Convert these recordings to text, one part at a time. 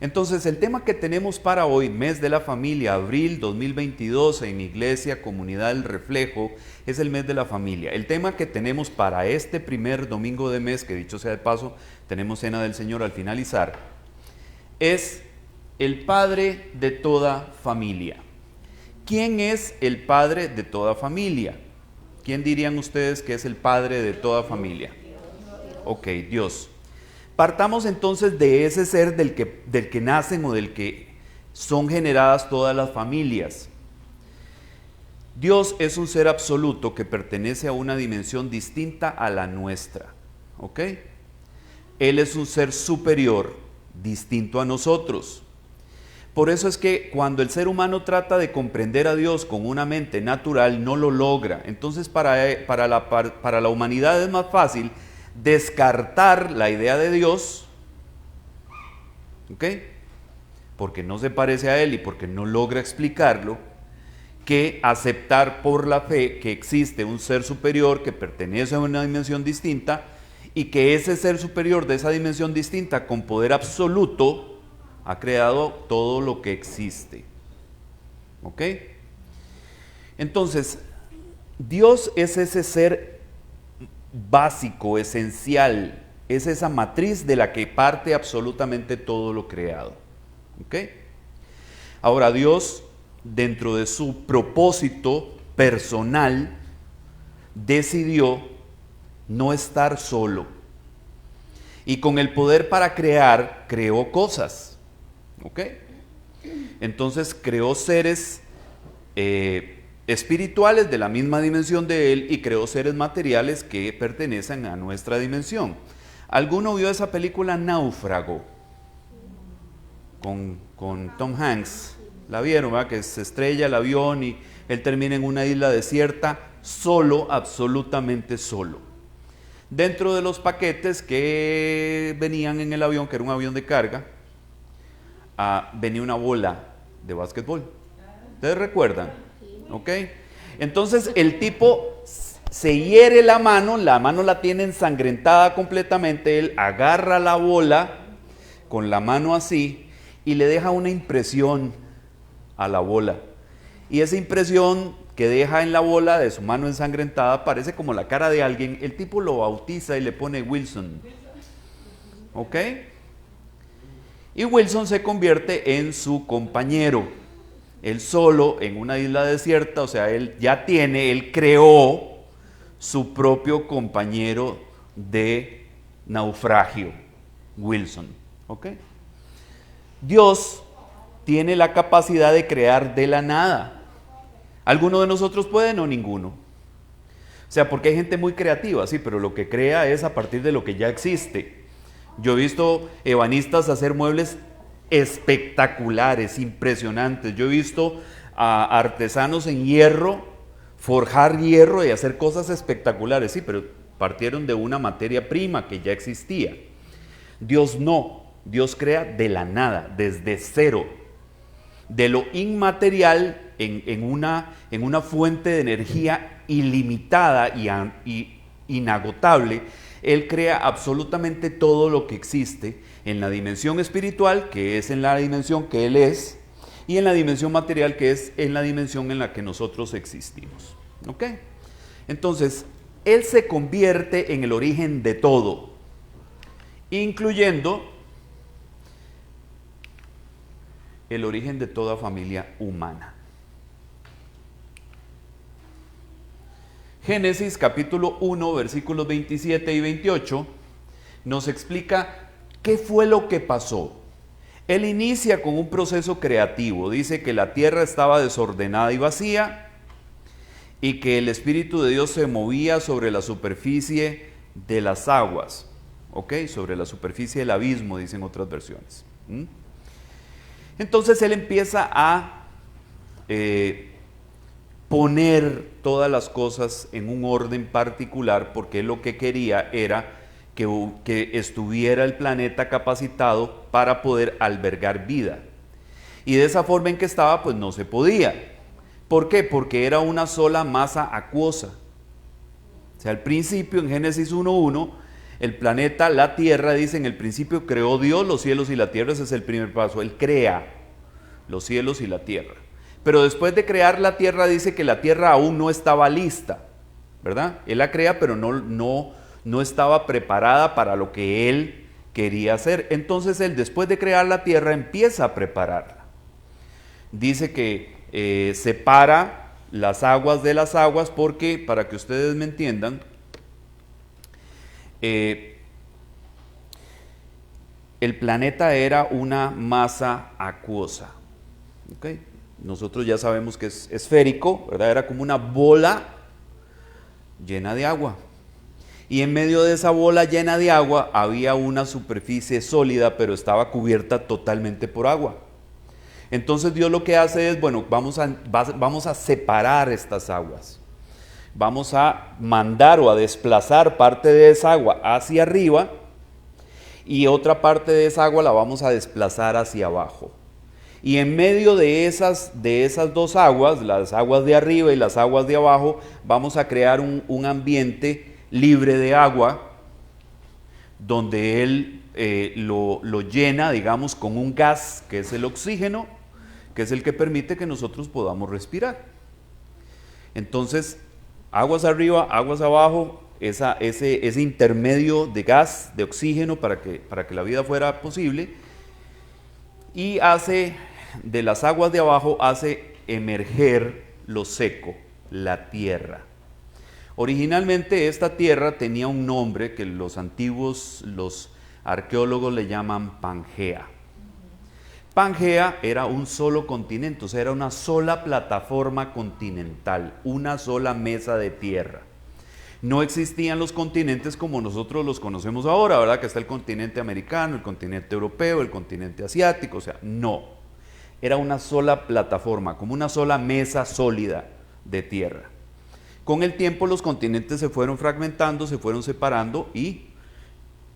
Entonces, el tema que tenemos para hoy, mes de la familia, abril 2022, en Iglesia Comunidad del Reflejo, es el mes de la familia. El tema que tenemos para este primer domingo de mes, que dicho sea de paso, tenemos Cena del Señor al finalizar, es el padre de toda familia. ¿Quién es el padre de toda familia? ¿Quién dirían ustedes que es el padre de toda familia? Ok, Dios. Partamos entonces de ese ser del que nacen o del que son generadas todas las familias. Dios es un ser absoluto que pertenece a una dimensión distinta a la nuestra. ¿Ok? Él es un ser superior, distinto a nosotros. Por eso es que cuando el ser humano trata de comprender a Dios con una mente natural, no lo logra. Entonces para la humanidad es más fácil descartar la idea de Dios, ¿ok? Porque no se parece a Él y porque no logra explicarlo, que aceptar por la fe que existe un ser superior que pertenece a una dimensión distinta y que ese ser superior de esa dimensión distinta con poder absoluto ha creado todo lo que existe. ¿Ok? Entonces, Dios es ese ser básico, esencial, es esa matriz de la que parte absolutamente todo lo creado. ¿Ok? Ahora, Dios, dentro de su propósito personal, decidió no estar solo. Y con el poder para crear, creó cosas. ¿Ok? Entonces creó seres espirituales de la misma dimensión de Él y creó seres materiales que pertenecen a nuestra dimensión. ¿Alguno vio esa película Náufrago? Con Tom Hanks. La vieron, ¿verdad? Que se estrella el avión y él termina en una isla desierta, solo, absolutamente solo. Dentro de los paquetes que venían en el avión, que era un avión de carga, venía una bola de básquetbol. ¿Ustedes recuerdan? ¿Ok? Entonces el tipo se hiere la mano la tiene ensangrentada completamente, él agarra la bola con la mano así y le deja una impresión a la bola. Y esa impresión que deja en la bola de su mano ensangrentada parece como la cara de alguien. El tipo lo bautiza y le pone Wilson. ¿Ok? Y Wilson se convierte en su compañero. Él solo en una isla desierta, o sea, él creó su propio compañero de naufragio, Wilson. ¿Ok? Dios tiene la capacidad de crear de la nada. ¿Alguno de nosotros puede? No, ninguno. O sea, porque hay gente muy creativa, sí, pero lo que crea es a partir de lo que ya existe. Yo he visto ebanistas hacer muebles espectaculares, impresionantes. Yo he visto a artesanos en hierro, forjar hierro y hacer cosas espectaculares, sí, pero partieron de una materia prima que ya existía. Dios no, Dios crea de la nada, desde cero, de lo inmaterial en una fuente de energía ilimitada y inagotable. Él crea absolutamente todo lo que existe en la dimensión espiritual, que es en la dimensión que Él es, y en la dimensión material, que es en la dimensión en la que nosotros existimos. ¿Ok? Entonces, Él se convierte en el origen de todo, incluyendo el origen de toda familia humana. Génesis capítulo 1, versículos 27 y 28 nos explica qué fue lo que pasó. Él inicia con un proceso creativo. Dice que la tierra estaba desordenada y vacía y que el Espíritu de Dios se movía sobre la superficie de las aguas. ¿Ok? Sobre la superficie del abismo, dicen otras versiones. Entonces él empieza a poner todas las cosas en un orden particular, porque él lo que quería era que estuviera el planeta capacitado para poder albergar vida. Y de esa forma en que estaba, pues no se podía. ¿Por qué? Porque era una sola masa acuosa. O sea, al principio en Génesis 1.1, El planeta, la Tierra, dice, en el principio creó Dios los cielos y la tierra. Ese es el primer paso. Él crea los cielos y la tierra. Pero después de crear la tierra, dice que la tierra aún no estaba lista, ¿verdad? Él la crea, pero no estaba preparada para lo que él quería hacer. Entonces él, después de crear la tierra, empieza a prepararla. Dice que separa las aguas de las aguas porque, para que ustedes me entiendan, el planeta era una masa acuosa. ¿Okay? Nosotros ya sabemos que es esférico, ¿verdad? Era como una bola llena de agua. Y en medio de esa bola llena de agua había una superficie sólida, pero estaba cubierta totalmente por agua. Entonces Dios lo que hace es, bueno, vamos a separar estas aguas. Vamos a mandar o a desplazar parte de esa agua hacia arriba y otra parte de esa agua la vamos a desplazar hacia abajo. Y en medio de esas dos aguas, las aguas de arriba y las aguas de abajo, vamos a crear un ambiente libre de agua, donde Él lo llena, digamos, con un gas que es el oxígeno, que es el que permite que nosotros podamos respirar. Entonces, aguas arriba, aguas abajo, ese intermedio de gas, de oxígeno, para que la vida fuera posible, y de las aguas de abajo hace emerger lo seco, la tierra. Originalmente esta tierra tenía un nombre que los arqueólogos le llaman Pangea. Pangea era un solo continente, o sea, era una sola plataforma continental, una sola mesa de tierra. No existían los continentes como nosotros los conocemos ahora, ¿verdad? Que está el continente americano, el continente europeo, el continente asiático, o sea, no. Era una sola plataforma, como una sola mesa sólida de tierra. Con el tiempo los continentes se fueron fragmentando, se fueron separando y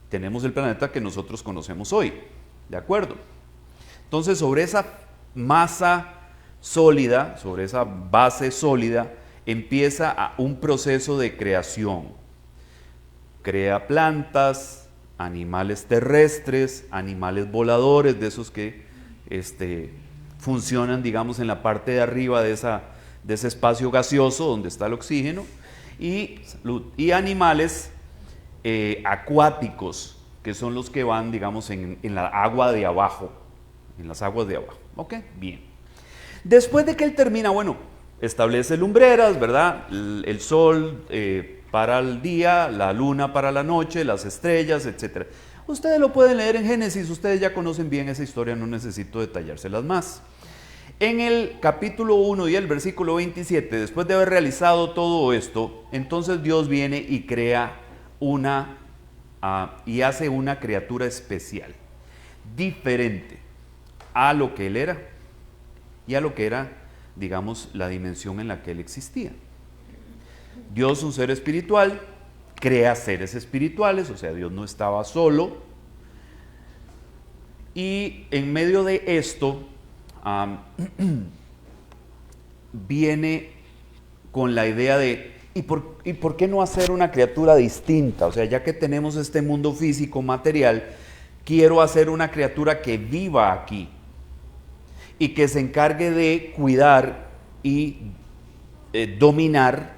tenemos el planeta que nosotros conocemos hoy, ¿de acuerdo? Entonces, sobre esa masa sólida, sobre esa base sólida, empieza un proceso de creación. Crea plantas, animales terrestres, animales voladores, de esos que funcionan, digamos, en la parte de arriba de ese espacio gaseoso donde está el oxígeno, y animales acuáticos, que son los que van, digamos, en la agua de abajo, en las aguas de abajo. ¿Ok? Bien. Después de que él termina, bueno, establece lumbreras, ¿verdad? El sol para el día, la luna para la noche, las estrellas, etc. Ustedes lo pueden leer en Génesis, ustedes ya conocen bien esa historia, no necesito detallárselas más. En el capítulo 1 y el versículo 27, después de haber realizado todo esto, entonces Dios viene y crea y hace una criatura especial, diferente a lo que él era y a lo que era, digamos, la dimensión en la que él existía. Dios, un ser espiritual, crea seres espirituales, o sea, Dios no estaba solo, y en medio de esto viene con la idea de ¿y por qué no hacer una criatura distinta? O sea, ya que tenemos este mundo físico, material, quiero hacer una criatura que viva aquí y que se encargue de cuidar y dominar,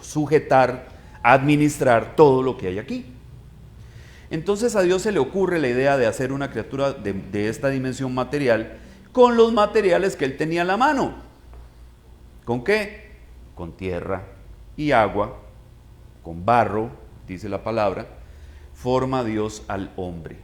sujetar, administrar todo lo que hay aquí. Entonces a Dios se le ocurre la idea de hacer una criatura de esta dimensión material con los materiales que él tenía a la mano. ¿Con qué? Con tierra y agua, con barro, dice la palabra, forma Dios al hombre.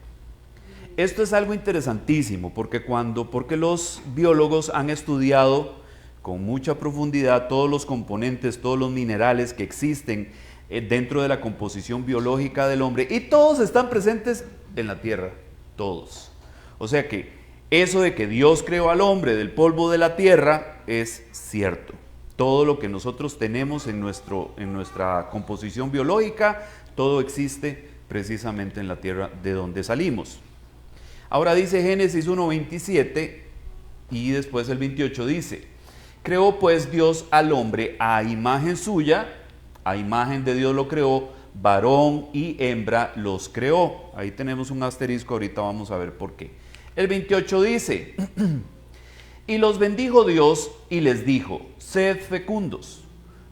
Esto es algo interesantísimo porque los biólogos han estudiado con mucha profundidad todos los componentes, todos los minerales que existen dentro de la composición biológica del hombre, y todos están presentes en la tierra, todos. O sea que eso de que Dios creó al hombre del polvo de la tierra es cierto. Todo lo que nosotros tenemos en nuestra composición biológica, todo existe precisamente en la tierra de donde salimos. Ahora dice Génesis 1:27 y después el 28 dice: creó pues Dios al hombre a imagen suya, a imagen de Dios lo creó, varón y hembra los creó. Ahí tenemos un asterisco, ahorita vamos a ver por qué. El 28 dice, y los bendijo Dios y les dijo, sed fecundos,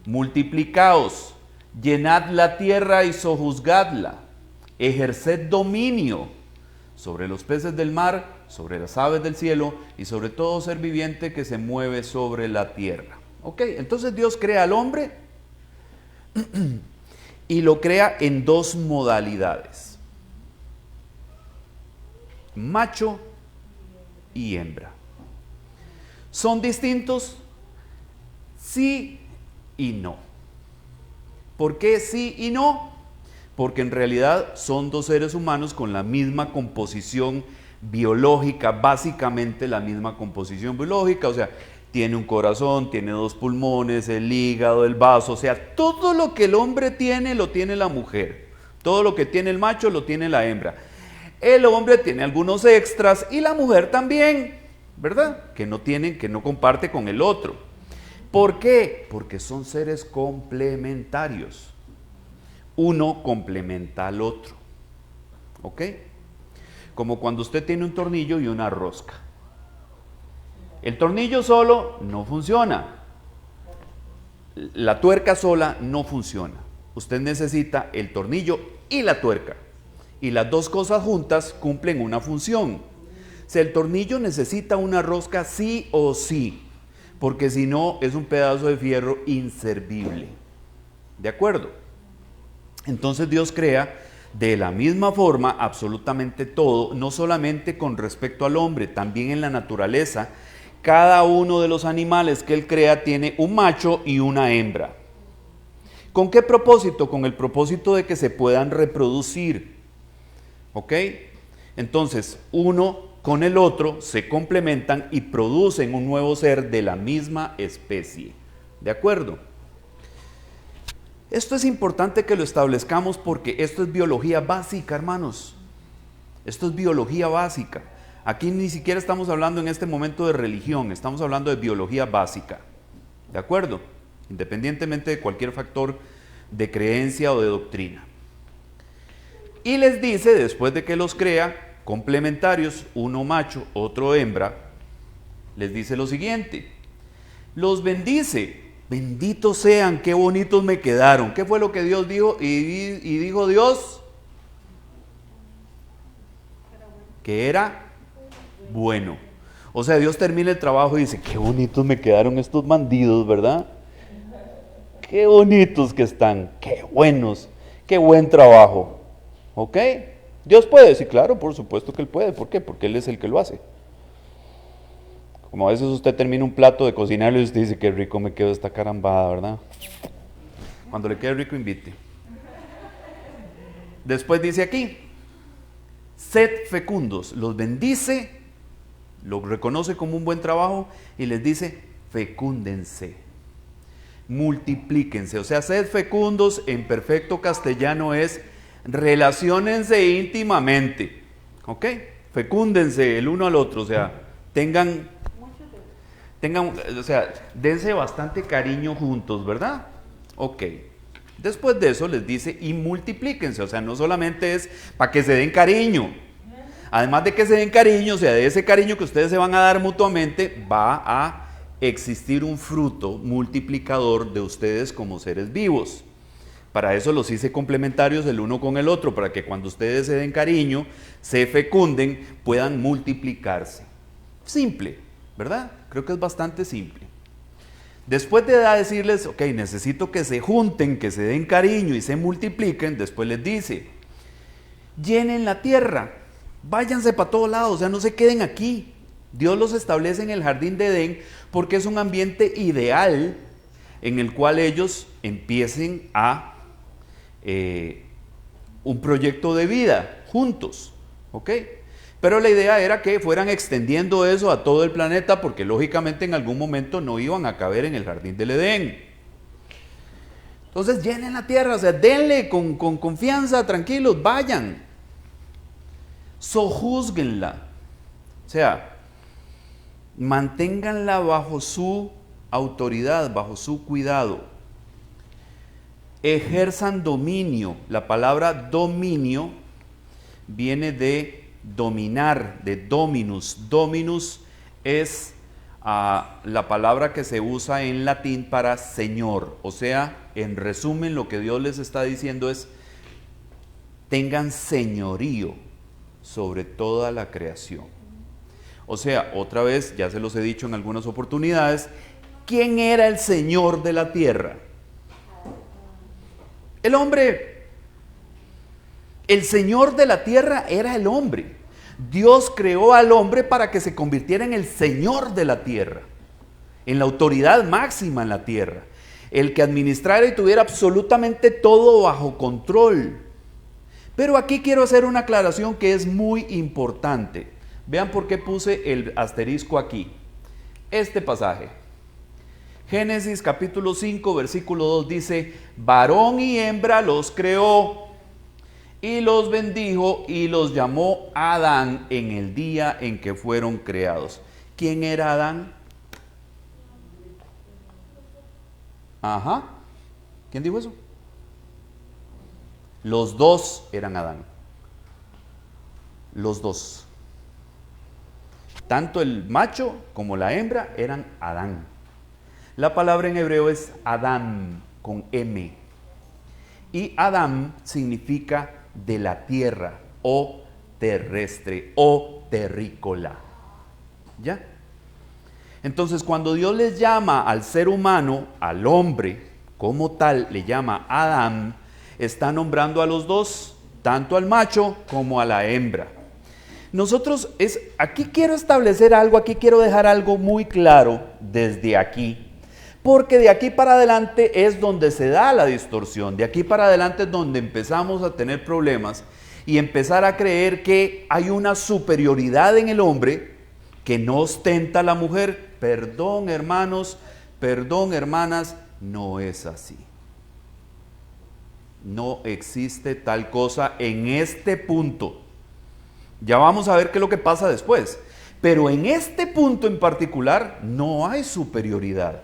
multiplicaos, llenad la tierra y sojuzgadla, ejerced dominio sobre los peces del mar, sobre las aves del cielo y sobre todo ser viviente que se mueve sobre la tierra. Ok, entonces Dios crea al hombre y lo crea en dos modalidades, macho y hembra. ¿Son distintos? Sí y no. ¿Por qué sí y no? Porque en realidad son dos seres humanos con la misma composición biológica, básicamente la misma composición biológica, o sea, tiene un corazón, tiene dos pulmones, el hígado, el vaso, o sea, todo lo que el hombre tiene lo tiene la mujer, todo lo que tiene el macho lo tiene la hembra. El hombre tiene algunos extras y la mujer también, ¿verdad? Que no comparte con el otro. ¿Por qué? Porque son seres complementarios. Uno complementa al otro, ¿ok? Como cuando usted tiene un tornillo y una rosca. El tornillo solo no funciona. La tuerca sola no funciona. Usted necesita el tornillo y la tuerca. Y las dos cosas juntas cumplen una función. Si el tornillo necesita una rosca sí o sí, porque si no es un pedazo de fierro inservible. ¿De acuerdo? Entonces Dios crea de la misma forma absolutamente todo, no solamente con respecto al hombre, también en la naturaleza. Cada uno de los animales que Él crea tiene un macho y una hembra. ¿Con qué propósito? Con el propósito de que se puedan reproducir. ¿Ok? Entonces, uno con el otro se complementan y producen un nuevo ser de la misma especie. ¿De acuerdo? Esto es importante que lo establezcamos porque esto es biología básica, hermanos. Esto es biología básica. Aquí ni siquiera estamos hablando en este momento de religión, estamos hablando de biología básica. ¿De acuerdo? Independientemente de cualquier factor de creencia o de doctrina. Y les dice, después de que los crea, complementarios, uno macho, otro hembra, les dice lo siguiente, los bendice, benditos sean, qué bonitos me quedaron. ¿Qué fue lo que Dios dijo? Y dijo Dios que era bueno. O sea, Dios termina el trabajo y dice, qué bonitos me quedaron estos bandidos, ¿verdad? Qué bonitos que están, qué buenos, qué buen trabajo. ¿Ok? Dios puede, sí, claro, por supuesto que Él puede. ¿Por qué? Porque Él es el que lo hace. Como a veces usted termina un plato de cocinarlo y usted dice, qué rico me quedó esta carambada, ¿verdad? Cuando le quede rico, invite. Después dice aquí, sed fecundos, los bendice, lo reconoce como un buen trabajo y les dice, fecúndense, multiplíquense. O sea, sed fecundos en perfecto castellano es relaciónense íntimamente, ¿ok? Fecúndense el uno al otro, o sea, tengan, o sea, dense bastante cariño juntos, ¿verdad? Ok. Después de eso les dice, y multiplíquense, o sea, no solamente es para que se den cariño, además de que se den cariño, o sea, de ese cariño que ustedes se van a dar mutuamente, va a existir un fruto multiplicador de ustedes como seres vivos. Para eso los hice complementarios el uno con el otro, para que cuando ustedes se den cariño, se fecunden, puedan multiplicarse. Simple, ¿verdad? Creo que es bastante simple. Después de decirles, ok, necesito que se junten, que se den cariño y se multipliquen, después les dice, llenen la tierra, váyanse para todos lados, o sea, no se queden aquí. Dios los establece en el jardín de Edén porque es un ambiente ideal en el cual ellos empiecen a un proyecto de vida juntos, ¿ok? Pero la idea era que fueran extendiendo eso a todo el planeta porque lógicamente en algún momento no iban a caber en el jardín del Edén. Entonces llenen la tierra, o sea, denle con confianza, tranquilos, vayan. Sojúzguenla, o sea, manténganla bajo su autoridad, bajo su cuidado. ejerzan dominio. La palabra dominio viene de dominar, de dominus. Dominus es la palabra que se usa en latín para señor. O sea, en resumen, lo que Dios les está diciendo es: tengan señorío sobre toda la creación. O sea, otra vez, ya se los he dicho en algunas oportunidades, ¿quién era el señor de la tierra? El hombre. El señor de la tierra era el hombre. Dios creó al hombre para que se convirtiera en el señor de la tierra, en la autoridad máxima en la tierra, el que administrara y tuviera absolutamente todo bajo control. Pero aquí quiero hacer una aclaración que es muy importante. Vean por qué puse el asterisco aquí. Este pasaje, Génesis capítulo 5, versículo 2 dice: varón y hembra los creó y los bendijo y los llamó Adán en el día en que fueron creados. ¿Quién era Adán? Ajá. ¿Quién dijo eso? Los dos eran Adán. Los dos. Tanto el macho como la hembra eran Adán. La palabra en hebreo es Adam, con M. Y Adam significa de la tierra, o terrestre, o terrícola. ¿Ya? Entonces, cuando Dios les llama al ser humano, al hombre, como tal, le llama Adán, está nombrando a los dos, tanto al macho como a la hembra. Aquí quiero establecer algo, aquí quiero dejar algo muy claro desde aquí. Porque de aquí para adelante es donde se da la distorsión, de aquí para adelante es donde empezamos a tener problemas y empezar a creer que hay una superioridad en el hombre que no ostenta la mujer. Perdón, hermanos, perdón, hermanas, no es así. No existe tal cosa en este punto. Ya vamos a ver qué es lo que pasa después. Pero en este punto en particular no hay superioridad.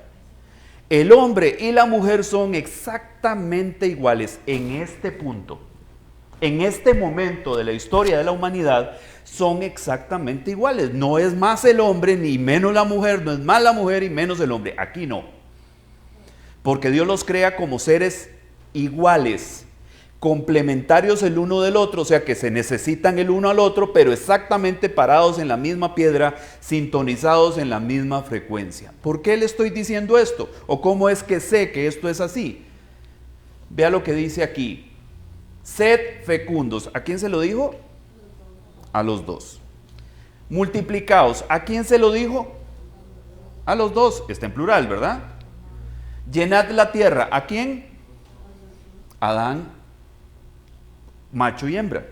El hombre y la mujer son exactamente iguales en este punto. En este momento de la historia de la humanidad son exactamente iguales. No es más el hombre ni menos la mujer, no es más la mujer y menos el hombre. Aquí no. Porque Dios los crea como seres iguales, complementarios el uno del otro, o sea que se necesitan el uno al otro, pero exactamente parados en la misma piedra, sintonizados en la misma frecuencia. ¿Por qué le estoy diciendo esto? ¿O cómo es que sé que esto es así? Vea lo que dice aquí: sed fecundos. ¿A quién se lo dijo? A los dos. Multiplicaos. ¿A quién se lo dijo? A los dos. Está en plural, ¿verdad? Llenad la tierra. ¿A quién? Adán, macho y hembra.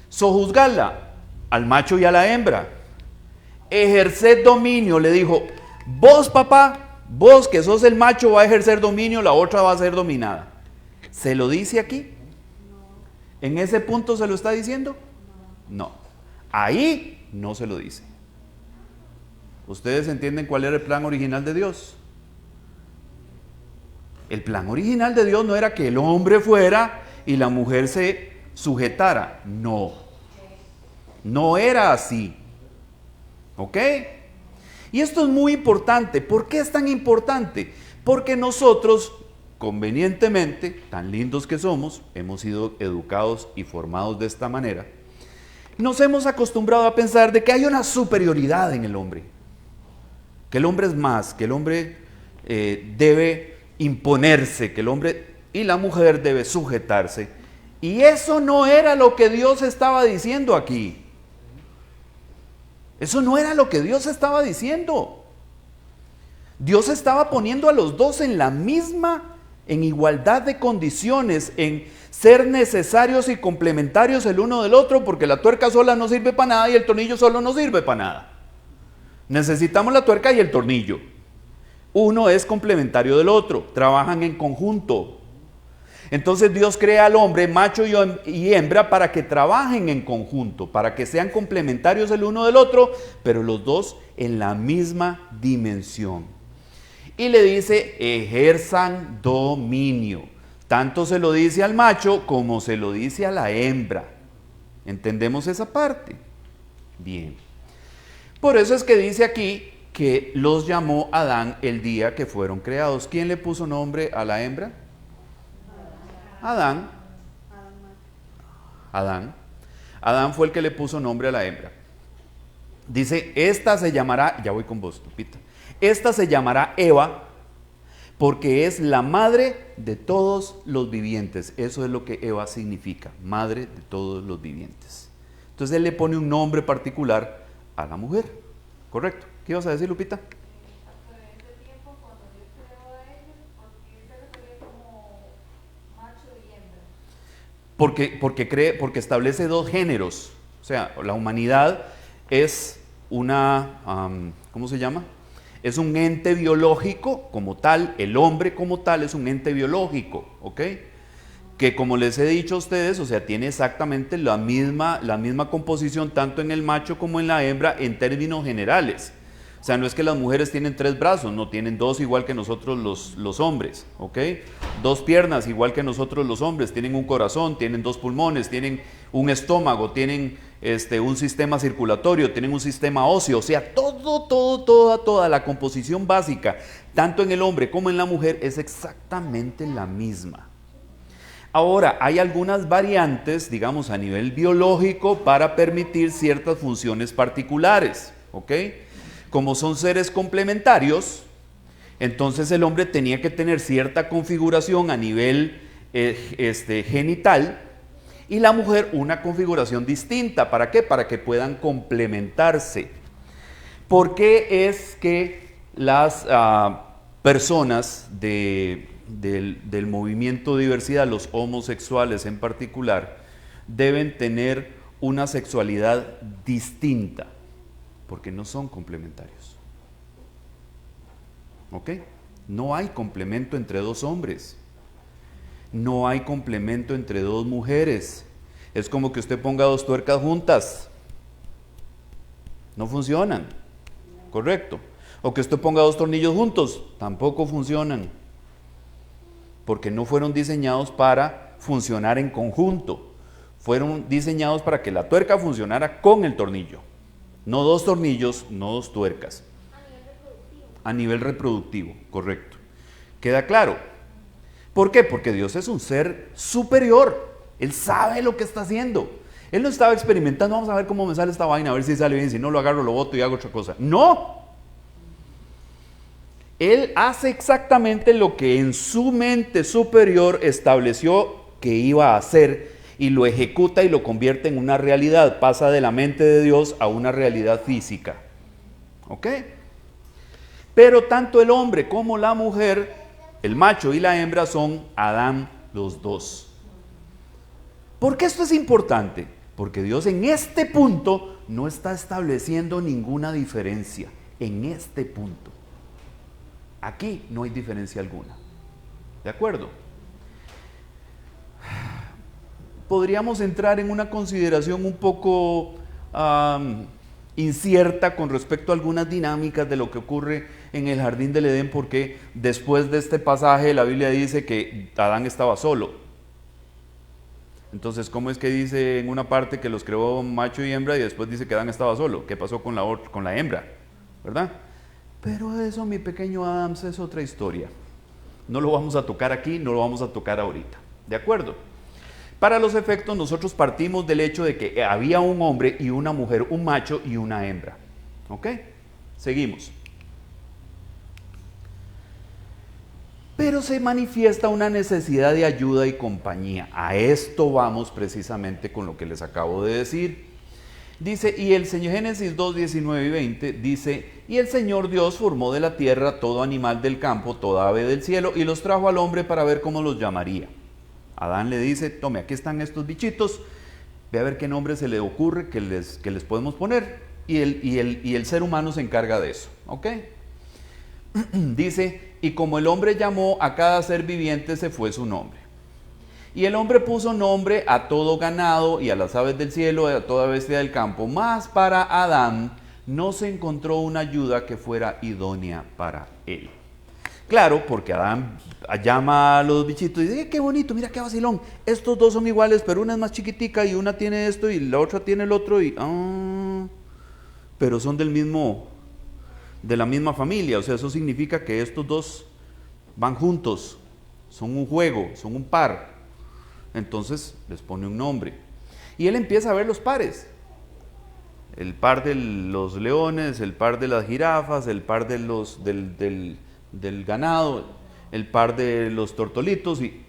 Sojuzgadla, al macho y a la hembra. Ejerced dominio, le dijo. Vos, papá, vos que sos el macho, va a ejercer dominio, la otra va a ser dominada. ¿Se lo dice aquí? ¿En ese punto se lo está diciendo? No. Ahí no se lo dice. ¿Ustedes entienden cuál era el plan original de Dios? El plan original de Dios no era que el hombre fuera y la mujer se sujetara. No. No era así. ¿Ok? Y esto es muy importante. ¿Por qué es tan importante? Porque nosotros, convenientemente, tan lindos que somos, hemos sido educados y formados de esta manera, nos hemos acostumbrado a pensar de que hay una superioridad en el hombre. Que el hombre es más, que el hombre debe imponerse, que el hombre y la mujer debe sujetarse. Y eso no era lo que Dios estaba diciendo aquí. Eso no era lo que Dios estaba diciendo. Dios estaba poniendo a los dos en la misma, en igualdad de condiciones, en ser necesarios y complementarios el uno del otro, porque la tuerca sola no sirve para nada y el tornillo solo no sirve para nada. Necesitamos la tuerca y el tornillo. Uno es complementario del otro, trabajan en conjunto. Entonces Dios crea al hombre, macho y hembra, para que trabajen en conjunto, para que sean complementarios el uno del otro, pero los dos en la misma dimensión. Y le dice, ejerzan dominio Tanto se lo dice al macho como se lo dice a la hembra. ¿Entendemos esa parte? Bien. Por eso es que dice aquí que los llamó Adán el día que fueron creados. ¿Quién le puso nombre a la hembra? Adán. Adán. Adán fue el que le puso nombre a la hembra. Dice, esta se llamará, ya voy con vos, Lupita. Esta se llamará Eva porque es la madre de todos los vivientes. Eso es lo que Eva significa, madre de todos los vivientes. Entonces él le pone un nombre particular a la mujer. ¿Correcto? ¿Qué ibas a decir, Lupita? Porque establece dos géneros. O sea, la humanidad es ¿cómo se llama? Es un ente biológico como tal, el hombre como tal es un ente biológico, ¿ok? Que como les he dicho a ustedes, o sea, tiene exactamente la misma composición tanto en el macho como en la hembra en términos generales. O sea, no es que las mujeres tienen 3 brazos, no, tienen 2 igual que nosotros los hombres, ¿ok? 2 piernas igual que nosotros los hombres, tienen un corazón, tienen 2 pulmones, tienen un estómago, tienen un sistema circulatorio, tienen un sistema óseo, o sea, toda la composición básica, tanto en el hombre como en la mujer, es exactamente la misma. Ahora, hay algunas variantes, digamos, a nivel biológico para permitir ciertas funciones particulares, ¿ok? Como son seres complementarios, entonces el hombre tenía que tener cierta configuración a nivel genital y la mujer una configuración distinta. ¿Para qué? Para que puedan complementarse. ¿Por qué es que las personas del movimiento de diversidad, los homosexuales en particular, deben tener una sexualidad distinta? Porque no son complementarios. ¿Ok? No hay complemento entre 2 hombres. No hay complemento entre 2 mujeres. Es como que usted ponga 2 tuercas juntas. No funcionan. ¿Correcto? O que usted ponga 2 tornillos juntos. Tampoco funcionan. Porque no fueron diseñados para funcionar en conjunto. Fueron diseñados para que la tuerca funcionara con el tornillo. No 2 tornillos, no 2 tuercas. A nivel reproductivo, correcto. ¿Queda claro? ¿Por qué? Porque Dios es un ser superior. Él sabe lo que está haciendo. Él no estaba experimentando, vamos a ver cómo me sale esta vaina, a ver si sale bien, si no lo agarro, lo boto y hago otra cosa. No. Él hace exactamente lo que en su mente superior estableció que iba a hacer y lo ejecuta y lo convierte en una realidad, pasa de la mente de Dios a una realidad física. ¿Ok? Pero tanto el hombre como la mujer, el macho y la hembra son Adán los dos. ¿Por qué esto es importante? Porque Dios en este punto no está estableciendo ninguna diferencia, en este punto. Aquí no hay diferencia alguna. ¿De acuerdo? Podríamos entrar en una consideración un poco incierta con respecto a algunas dinámicas de lo que ocurre en el jardín del Edén, porque después de este pasaje la Biblia dice que Adán estaba solo. Entonces, ¿cómo es que dice en una parte que los creó macho y hembra y después dice que Adán estaba solo? ¿Qué pasó con la hembra? ¿Verdad? Pero eso, mi pequeño Adams, es otra historia. No lo vamos a tocar aquí, no lo vamos a tocar ahorita. ¿De acuerdo? Para los efectos, nosotros partimos del hecho de que había un hombre y una mujer, un macho y una hembra. ¿Ok? Seguimos. Pero se manifiesta una necesidad de ayuda y compañía. A esto vamos precisamente con lo que les acabo de decir. Dice, y el Señor, Génesis 2, 19 y 20, dice, y el Señor Dios formó de la tierra todo animal del campo, toda ave del cielo, y los trajo al hombre para ver cómo los llamaría. Adán le dice, tome, aquí están estos bichitos, ve a ver qué nombre se le ocurre que les podemos poner, y el ser humano se encarga de eso, ¿ok? Dice, y como el hombre llamó a cada ser viviente, se fue su nombre. Y el hombre puso nombre a todo ganado y a las aves del cielo y a toda bestia del campo, mas para Adán no se encontró una ayuda que fuera idónea para él. Claro, porque Adán llama a los bichitos y dice, qué bonito, mira qué vacilón, estos dos son iguales, pero una es más chiquitica y una tiene esto y la otra tiene el otro y... pero son de la misma familia, o sea, eso significa que estos dos van juntos, son un juego, son un par. Entonces les pone un nombre. Y él empieza a ver los pares. El par de los leones, el par de las jirafas, el par de del ganado, el par de los tortolitos y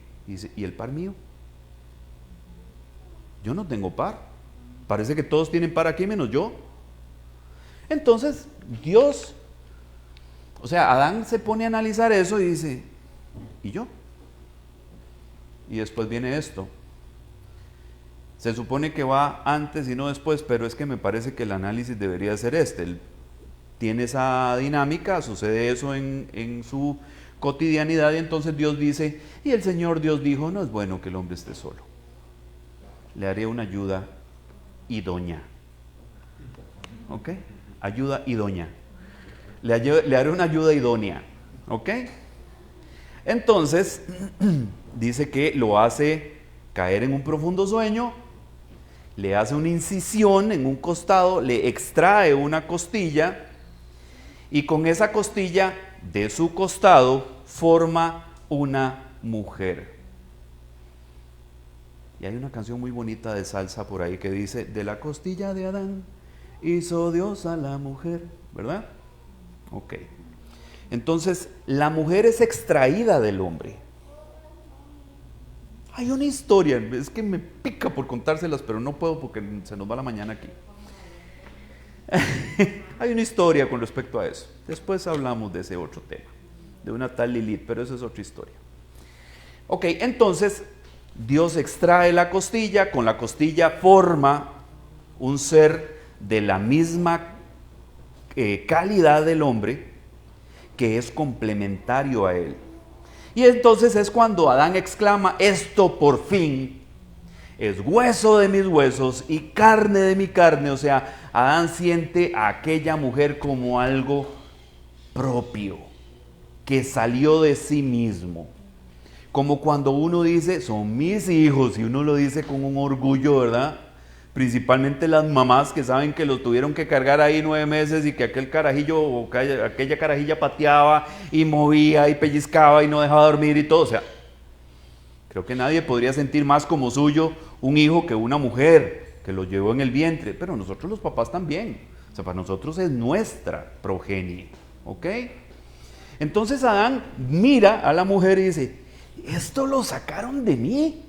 el par mío. Yo no tengo par. Parece que todos tienen par aquí menos yo. Entonces Dios, o sea, Adán se pone a analizar eso y dice, ¿y yo? Y después viene esto. Se supone que va antes y no después, pero es que me parece que el análisis debería ser este. Él tiene esa dinámica, sucede eso en su cotidianidad y entonces Dios dice, y el Señor Dios dijo, no es bueno que el hombre esté solo. Le haré una ayuda idónea. ¿Ok? Ayuda idónea. Le haré una ayuda idónea. ¿Ok? Entonces, dice que lo hace caer en un profundo sueño, le hace una incisión en un costado, le extrae una costilla y con esa costilla de su costado forma una mujer. Y hay una canción muy bonita de salsa por ahí que dice, de la costilla de Adán hizo Dios a la mujer, ¿verdad? Ok. Entonces, la mujer es extraída del hombre. Hay una historia, es que me pica por contárselas, pero no puedo porque se nos va la mañana aquí. Hay una historia con respecto a eso. Después hablamos de ese otro tema, de una tal Lilith, pero eso es otra historia. Ok, entonces Dios extrae la costilla, con la costilla forma un ser de la misma calidad del hombre, que es complementario a él. Y entonces es cuando Adán exclama, esto por fin es hueso de mis huesos y carne de mi carne. O sea, Adán siente a aquella mujer como algo propio, que salió de sí mismo. Como cuando uno dice, son mis hijos, y uno lo dice con un orgullo, ¿verdad? Principalmente las mamás que saben que los tuvieron que cargar ahí 9 meses y que aquel carajillo o aquella carajilla pateaba y movía y pellizcaba y no dejaba dormir y todo. O sea, creo que nadie podría sentir más como suyo un hijo que una mujer que lo llevó en el vientre. Pero nosotros los papás también. O sea, para nosotros es nuestra progenie. ¿Ok? Entonces Adán mira a la mujer y dice, esto lo sacaron de mí.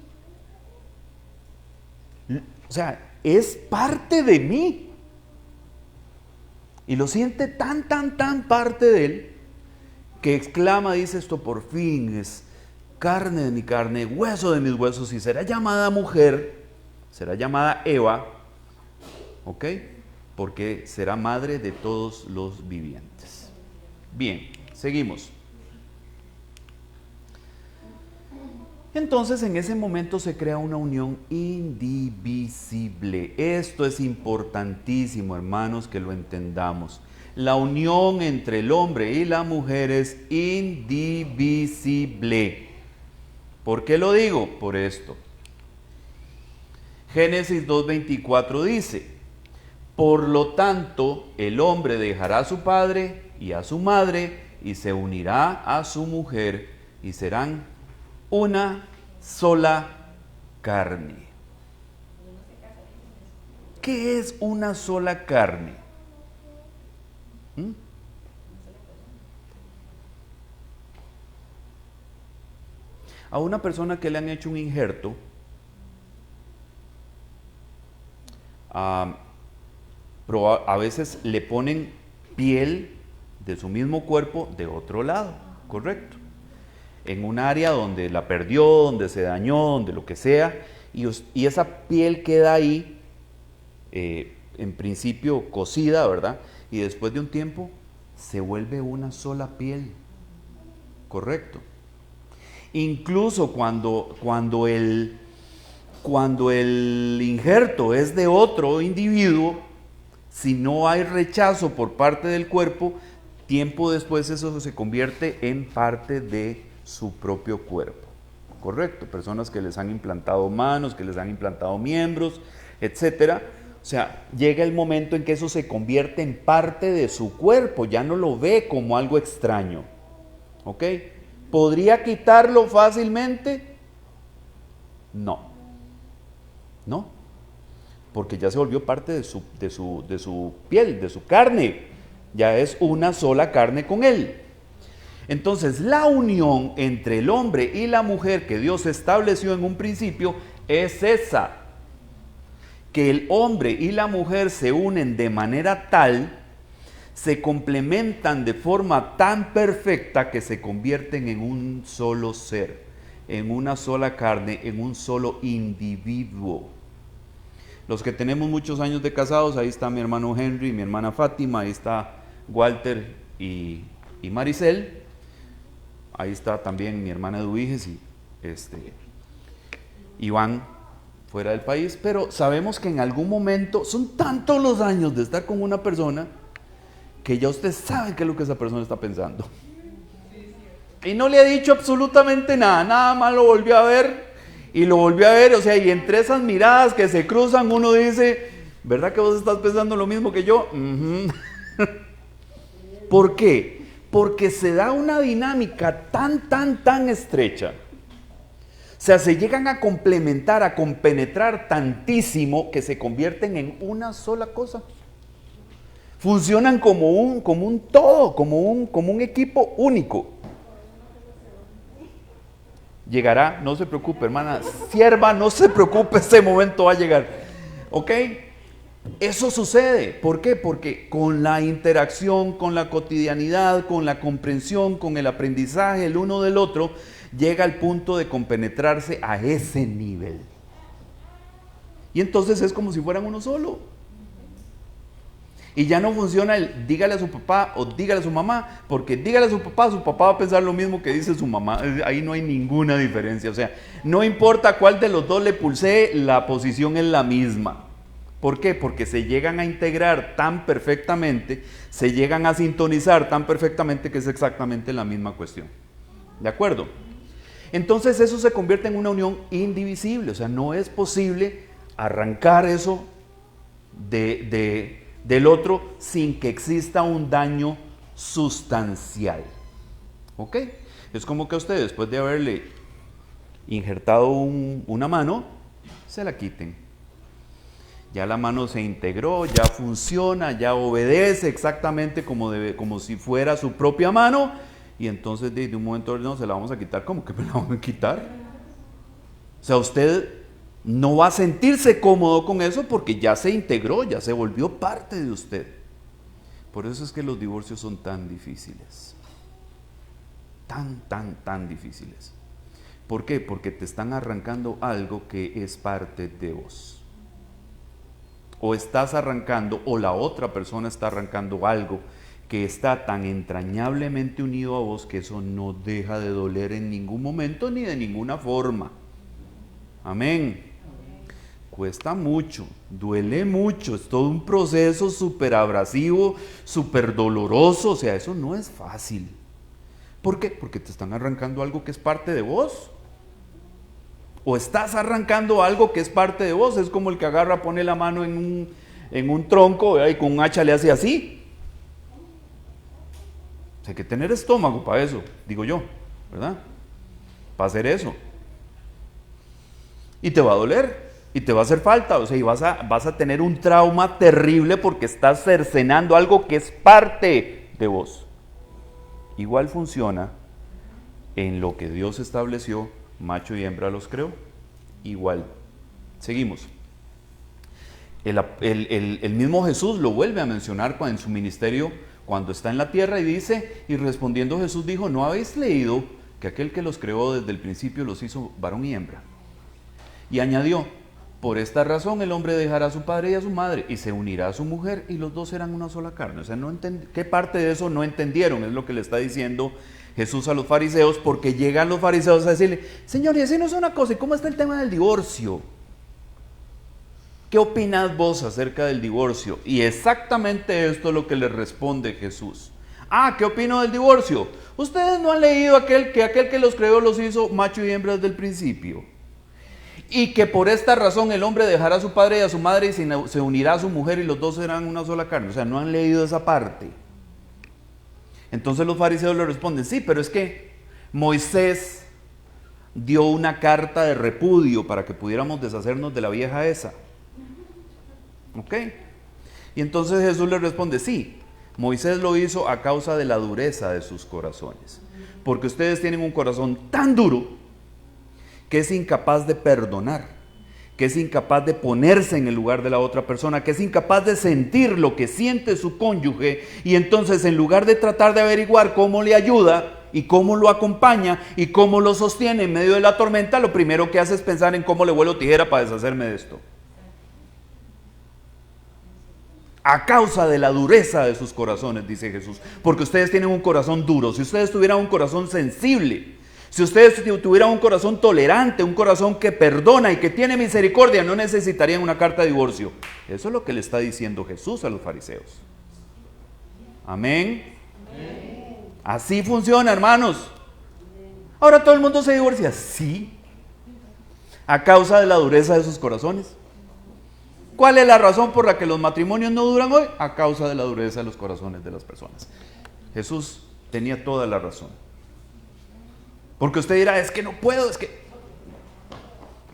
O sea, es parte de mí. Y lo siente tan parte de él, que exclama, dice, esto por fin es carne de mi carne, hueso de mis huesos, y será llamada mujer, será llamada Eva, ¿ok? Porque será madre de todos los vivientes. Bien, seguimos. Entonces en ese momento se crea una unión indivisible. Esto es importantísimo, hermanos, que lo entendamos. La unión entre el hombre y la mujer es indivisible. ¿Por qué lo digo? Por esto. Génesis 2:24 dice, por lo tanto, el hombre dejará a su padre y a su madre y se unirá a su mujer y serán una sola carne. ¿Qué es una sola carne? A una persona que le han hecho un injerto, a veces le ponen piel de su mismo cuerpo de otro lado, ¿correcto? En un área donde la perdió, donde se dañó, donde lo que sea, y esa piel queda ahí, en principio cocida, ¿verdad? Y después de un tiempo se vuelve una sola piel, ¿correcto? Incluso cuando el injerto es de otro individuo, si no hay rechazo por parte del cuerpo, tiempo después eso se convierte en parte de su propio cuerpo. Correcto, personas que les han implantado manos, que les han implantado miembros, etcétera. O sea, llega el momento en que eso se convierte en parte de su cuerpo, ya no lo ve como algo extraño. ¿Ok? ¿Podría quitarlo fácilmente? No. No. Porque ya se volvió parte de su piel, de su carne. Ya es una sola carne con él. Entonces, la unión entre el hombre y la mujer que Dios estableció en un principio es esa. Que el hombre y la mujer se unen de manera tal, se complementan de forma tan perfecta que se convierten en un solo ser, en una sola carne, en un solo individuo. Los que tenemos muchos años de casados, ahí está mi hermano Henry, mi hermana Fátima, ahí está Walter y Maricel. Ahí está también mi hermana Eduviges y Iván fuera del país, pero sabemos que en algún momento, son tantos los años de estar con una persona, que ya usted sabe qué es lo que esa persona está pensando. Y no le ha dicho absolutamente nada, nada más lo volvió a ver, y lo volvió a ver, o sea, y entre esas miradas que se cruzan, uno dice, ¿verdad que vos estás pensando lo mismo que yo? ¿Por qué? Porque se da una dinámica tan estrecha. O sea, se llegan a complementar, a compenetrar tantísimo que se convierten en una sola cosa. Funcionan como un todo, como un equipo único. Llegará, no se preocupe, hermana sierva, no se preocupe, ese momento va a llegar. ¿Ok? Eso sucede. ¿Por qué? Porque con la interacción, con la cotidianidad, con la comprensión, con el aprendizaje el uno del otro, llega al punto de compenetrarse a ese nivel. Y entonces es como si fueran uno solo. Y ya no funciona el dígale a su papá o dígale a su mamá, porque dígale a su papá va a pensar lo mismo que dice su mamá. Ahí no hay ninguna diferencia. O sea, no importa cuál de los dos le pulsee, la posición es la misma. ¿Por qué? Porque se llegan a integrar tan perfectamente, se llegan a sintonizar tan perfectamente que es exactamente la misma cuestión. ¿De acuerdo? Entonces eso se convierte en una unión indivisible. O sea, no es posible arrancar eso del otro sin que exista un daño sustancial. ¿Ok? Es como que a ustedes, después de haberle injertado una mano, se la quiten. Ya la mano se integró, ya funciona, ya obedece exactamente como si fuera su propia mano, y entonces de un momento a otro no se la vamos a quitar. ¿Cómo que me la van a quitar? O sea, usted no va a sentirse cómodo con eso porque ya se integró, ya se volvió parte de usted. Por eso es que los divorcios son tan difíciles. Tan difíciles. ¿Por qué? Porque te están arrancando algo que es parte de vos. O estás arrancando, o la otra persona está arrancando algo que está tan entrañablemente unido a vos que eso no deja de doler en ningún momento ni de ninguna forma. Amén. Cuesta mucho, duele mucho, es todo un proceso súper abrasivo, súper doloroso, o sea, eso no es fácil. ¿Por qué? Porque te están arrancando algo que es parte de vos. O estás arrancando algo que es parte de vos. Es como el que agarra, pone la mano en un tronco, ¿verdad? Y con un hacha le hace así. O sea, hay que tener estómago para eso, digo yo, ¿verdad? Para hacer eso. Y te va a doler, y te va a hacer falta, o sea, y vas a tener un trauma terrible porque estás cercenando algo que es parte de vos. Igual funciona en lo que Dios estableció. Macho y hembra los creó. Igual. Seguimos. El mismo Jesús lo vuelve a mencionar en su ministerio cuando está en la tierra y dice, y respondiendo Jesús dijo, ¿no habéis leído que aquel que los creó desde el principio los hizo varón y hembra? Y añadió, por esta razón el hombre dejará a su padre y a su madre y se unirá a su mujer y los dos serán una sola carne. O sea, ¿qué parte de eso no entendieron? Es lo que le está diciendo Jesús a los fariseos, porque llegan los fariseos a decirle, Señor, y así no es una cosa, ¿y cómo está el tema del divorcio? ¿Qué opinas vos acerca del divorcio? Y exactamente esto es lo que le responde Jesús. ¿Qué opino del divorcio? Ustedes no han leído aquel que los creó los hizo macho y hembra desde el principio. Y que por esta razón el hombre dejará a su padre y a su madre y se unirá a su mujer y los dos serán una sola carne. O sea, no han leído esa parte. Entonces los fariseos le responden, sí, pero es que Moisés dio una carta de repudio para que pudiéramos deshacernos de la vieja esa. ¿Ok? Y entonces Jesús le responde, sí, Moisés lo hizo a causa de la dureza de sus corazones. Porque ustedes tienen un corazón tan duro que es incapaz de perdonar, que es incapaz de ponerse en el lugar de la otra persona, que es incapaz de sentir lo que siente su cónyuge, y entonces en lugar de tratar de averiguar cómo le ayuda y cómo lo acompaña y cómo lo sostiene en medio de la tormenta, lo primero que hace es pensar en cómo le vuelo tijera para deshacerme de esto. A causa de la dureza de sus corazones, dice Jesús, porque ustedes tienen un corazón duro. Si ustedes tuvieran un corazón sensible, si ustedes tuvieran un corazón tolerante, un corazón que perdona y que tiene misericordia, no necesitarían una carta de divorcio. Eso es lo que le está diciendo Jesús a los fariseos. Amén. Así funciona, hermanos. Ahora todo el mundo se divorcia. Sí. A causa de la dureza de sus corazones. ¿Cuál es la razón por la que los matrimonios no duran hoy? A causa de la dureza de los corazones de las personas. Jesús tenía toda la razón. Porque usted dirá, es que no puedo, es que...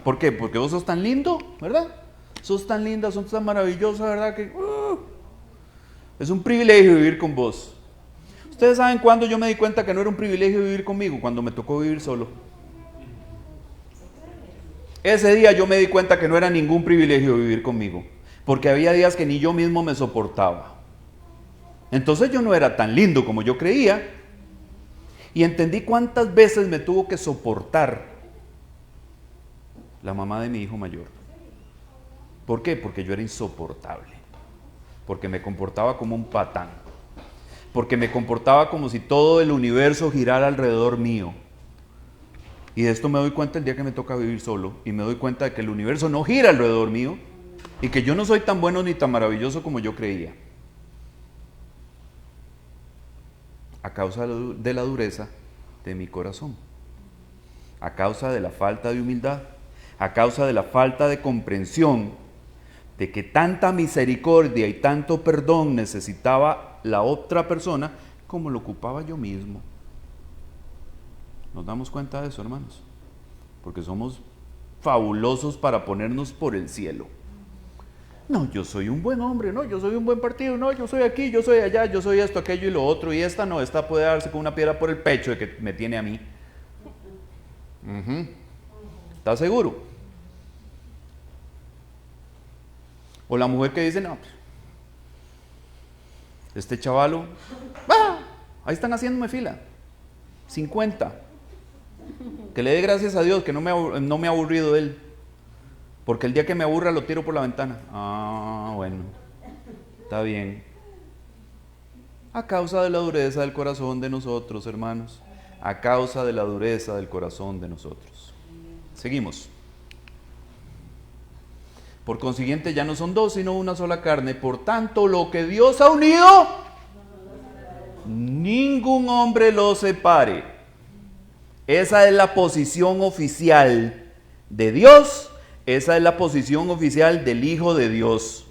¿Por qué? Porque vos sos tan lindo, ¿verdad? Sos tan linda, sos tan maravillosa, ¿verdad? Que es un privilegio vivir con vos. Ustedes saben cuándo yo me di cuenta que no era un privilegio vivir conmigo, cuando me tocó vivir solo. Ese día yo me di cuenta que no era ningún privilegio vivir conmigo, porque había días que ni yo mismo me soportaba. Entonces yo no era tan lindo como yo creía, y entendí cuántas veces me tuvo que soportar la mamá de mi hijo mayor. ¿Por qué? Porque yo era insoportable, porque me comportaba como un patán, porque me comportaba como si todo el universo girara alrededor mío. Y de esto me doy cuenta el día que me toca vivir solo, y me doy cuenta de que el universo no gira alrededor mío, y que yo no soy tan bueno ni tan maravilloso como yo creía. A causa de la dureza de mi corazón, a causa de la falta de humildad, a causa de la falta de comprensión de que tanta misericordia y tanto perdón necesitaba la otra persona como lo ocupaba yo mismo. ¿Nos damos cuenta de eso, hermanos? Porque somos fabulosos para ponernos por el cielo. No, yo soy un buen hombre, no, yo soy un buen partido, no, yo soy aquí, yo soy allá, yo soy esto, aquello y lo otro, y esta no, esta puede darse con una piedra por el pecho de que me tiene a mí. ¿Estás seguro? O la mujer que dice, no, este chavalo, ahí están haciéndome fila, 50. Que le dé gracias a Dios que no me ha aburrido él. Porque el día que me aburra lo tiro por la ventana. Bueno, está bien. A causa de la dureza del corazón de nosotros, hermanos. A causa de la dureza del corazón de nosotros. Seguimos. Por consiguiente ya no son dos, sino una sola carne. Por tanto, lo que Dios ha unido, ningún hombre lo separe. Esa es la posición oficial de Dios, esa es la posición oficial del Hijo de Dios.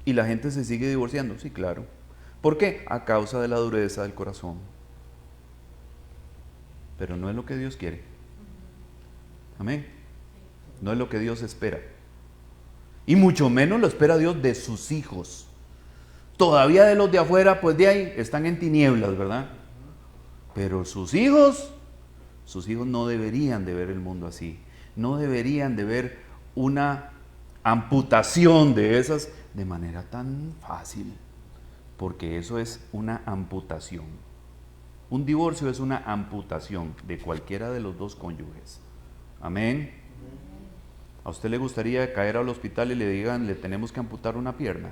¿Y la gente se sigue divorciando? Sí, claro. ¿Por qué? A causa de la dureza del corazón. Pero no es lo que Dios quiere. Amén. No es lo que Dios espera. Y mucho menos lo espera Dios de sus hijos. Todavía de los de afuera, pues de ahí están en tinieblas, ¿verdad? Pero sus hijos no deberían de ver el mundo así. No deberían de ver una amputación de esas de manera tan fácil. Porque eso es una amputación. Un divorcio es una amputación de cualquiera de los dos cónyuges. Amén. ¿A usted le gustaría caer al hospital y le digan, le tenemos que amputar una pierna?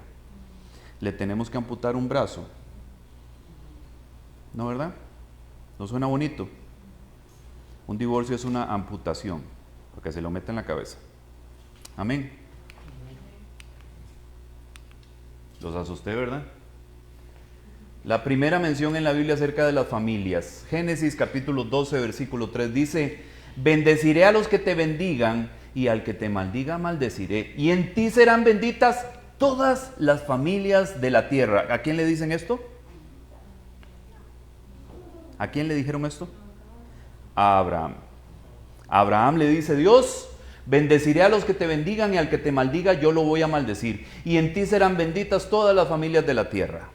¿Le tenemos que amputar un brazo? ¿No, verdad? ¿No suena bonito? Un divorcio es una amputación, porque se lo mete en la cabeza. Amén. Los asusté, ¿verdad? La primera mención en la Biblia acerca de las familias. Génesis capítulo 12, versículo 3 dice: bendeciré a los que te bendigan y al que te maldiga maldeciré. Y en ti serán benditas todas las familias de la tierra. ¿A quién le dicen esto? ¿A quién le dijeron esto? A Abraham. A Abraham le dice Dios: bendeciré a los que te bendigan y al que te maldiga yo lo voy a maldecir. Y en ti serán benditas todas las familias de la tierra.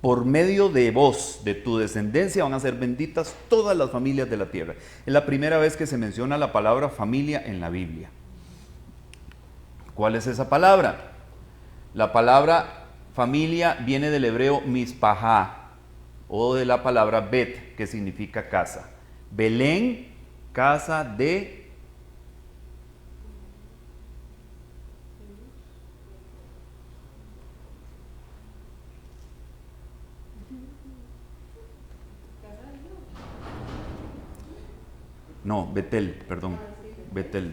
Por medio de vos, de tu descendencia, van a ser benditas todas las familias de la tierra. Es la primera vez que se menciona la palabra familia en la Biblia. ¿Cuál es esa palabra? La palabra familia viene del hebreo mispajá, o de la palabra bet, que significa casa. Belén, casa de... No, Betel, perdón. Betel.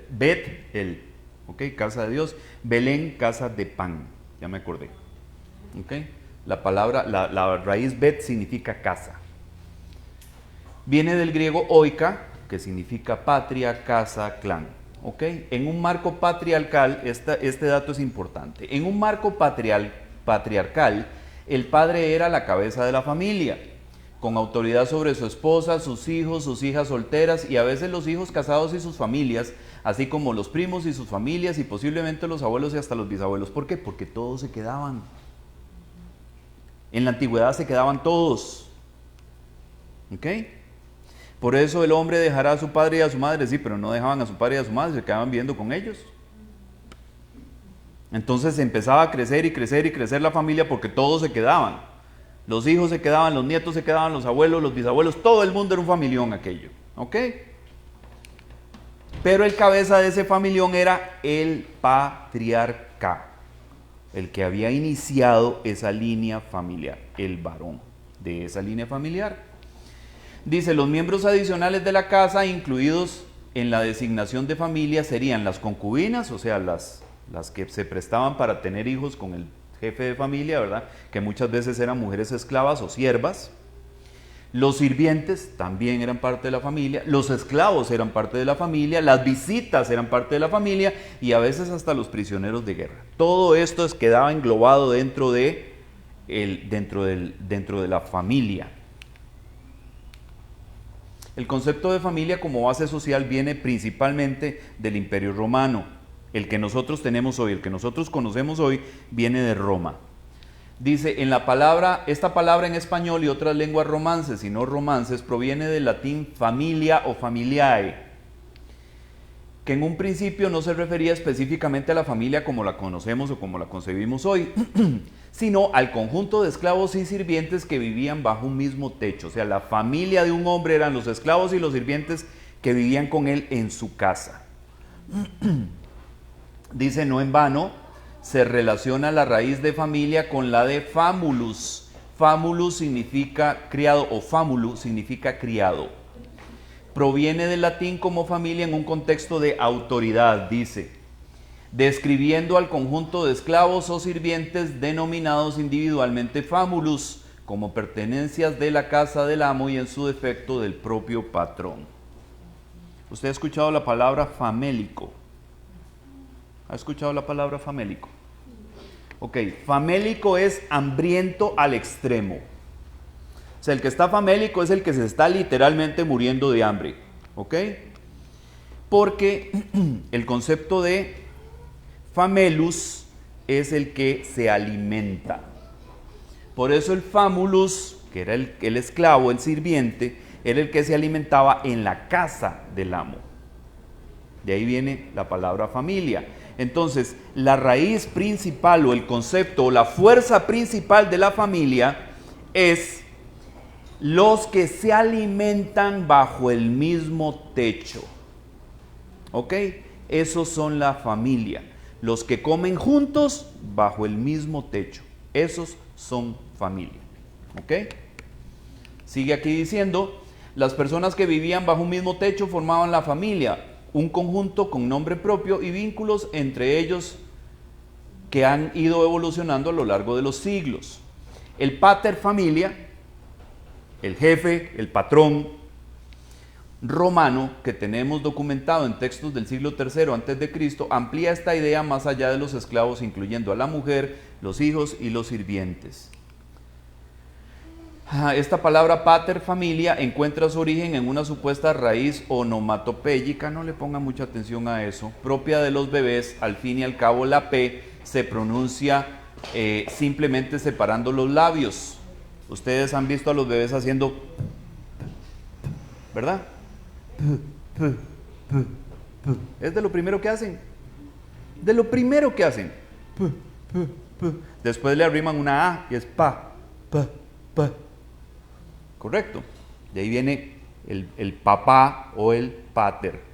Bet-el, ¿ok? Casa de Dios. Belén, casa de pan. Ya me acordé. ¿Ok? La palabra, la raíz bet significa casa. Viene del griego oika, que significa patria, casa, clan. ¿Ok? En un marco patriarcal, este dato es importante. En un marco patriarcal, el padre era la cabeza de la familia, con autoridad sobre su esposa, sus hijos, sus hijas solteras y a veces los hijos casados y sus familias, así como los primos y sus familias y posiblemente los abuelos y hasta los bisabuelos. ¿Por qué? Porque todos se quedaban. En la antigüedad se quedaban todos. ¿Ok? Por eso el hombre dejará a su padre y a su madre, sí, pero no dejaban a su padre y a su madre, se quedaban viviendo con ellos. Entonces empezaba a crecer y crecer y crecer la familia porque todos se quedaban. Los hijos se quedaban, los nietos se quedaban, los abuelos, los bisabuelos, todo el mundo era un familión aquello, ¿ok? Pero el cabeza de ese familión era el patriarca, el que había iniciado esa línea familiar, el varón de esa línea familiar. Dice, los miembros adicionales de la casa, incluidos en la designación de familia, serían las concubinas, o sea, las que se prestaban para tener hijos con el jefe de familia, ¿verdad? Que muchas veces eran mujeres esclavas o siervas. Los sirvientes también eran parte de la familia, los esclavos eran parte de la familia, las visitas eran parte de la familia y a veces hasta los prisioneros de guerra. Todo esto quedaba englobado dentro de la familia. El concepto de familia como base social viene principalmente del Imperio Romano. El que nosotros tenemos hoy, el que nosotros conocemos hoy, viene de Roma. Dice, esta palabra en español y otras lenguas romances y no romances proviene del latín familia o familiae, que en un principio no se refería específicamente a la familia como la conocemos o como la concebimos hoy, sino al conjunto de esclavos y sirvientes que vivían bajo un mismo techo. O sea, la familia de un hombre eran los esclavos y los sirvientes que vivían con él en su casa. Dice, no en vano, se relaciona la raíz de familia con la de famulus. Famulus significa criado o famulu significa criado. Proviene del latín como familia en un contexto de autoridad, dice, describiendo al conjunto de esclavos o sirvientes denominados individualmente famulus, como pertenencias de la casa del amo y en su defecto del propio patrón. ¿Usted ha escuchado la palabra famélico? ¿Ha escuchado la palabra famélico? Ok, famélico es hambriento al extremo. O sea, el que está famélico es el que se está literalmente muriendo de hambre. ¿Ok? Porque el concepto de famellus es el que se alimenta. Por eso el famulus, que era el esclavo, el sirviente, era el que se alimentaba en la casa del amo. De ahí viene la palabra familia. Entonces, la raíz principal o el concepto o la fuerza principal de la familia es los que se alimentan bajo el mismo techo. ¿Ok? Esos son la familia. Los que comen juntos bajo el mismo techo. Esos son familia. ¿Ok? Sigue aquí diciendo, las personas que vivían bajo un mismo techo formaban la familia, un conjunto con nombre propio y vínculos entre ellos que han ido evolucionando a lo largo de los siglos. El pater familia, el jefe, el patrón romano que tenemos documentado en textos del siglo III antes de Cristo, amplía esta idea más allá de los esclavos, incluyendo a la mujer, los hijos y los sirvientes. Esta palabra pater familia encuentra su origen en una supuesta raíz onomatopéyica, no le pongan mucha atención a eso, propia de los bebés. Al fin y al cabo la P se pronuncia simplemente separando los labios. Ustedes han visto a los bebés haciendo, ¿verdad? Es de lo primero que hacen. De lo primero que hacen. Después le arriman una A y es pa. Correcto. De ahí viene el papá o el pater.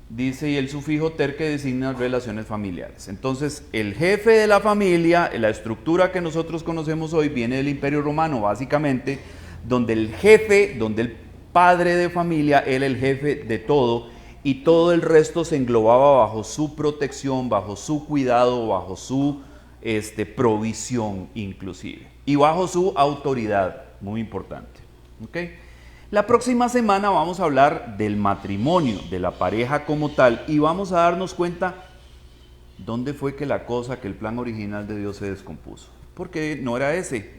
Dice, y el sufijo ter que designa relaciones familiares. Entonces, el jefe de la familia, la estructura que nosotros conocemos hoy, viene del Imperio Romano, básicamente, donde el jefe, donde el padre de familia era el jefe de todo, y todo el resto se englobaba bajo su protección, bajo su cuidado, bajo su provisión inclusive, y bajo su autoridad, muy importante. ¿Okay? La próxima semana vamos a hablar del matrimonio, de la pareja como tal, y vamos a darnos cuenta dónde fue que la cosa, que el plan original de Dios se descompuso, porque no era ese.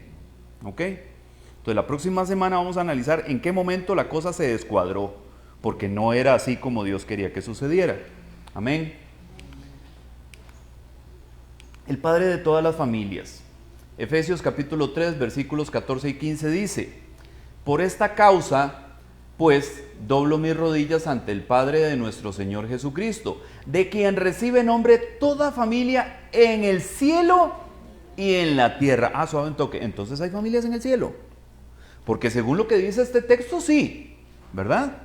¿Ok? Entonces la próxima semana vamos a analizar en qué momento la cosa se descuadró, porque no era así como Dios quería que sucediera. Amén. El padre de todas las familias. Efesios capítulo 3, versículos 14 y 15 dice: por esta causa, pues, doblo mis rodillas ante el Padre de nuestro Señor Jesucristo, de quien recibe nombre toda familia en el cielo y en la tierra. Suave un toque. Entonces hay familias en el cielo. Porque según lo que dice este texto, sí, ¿verdad?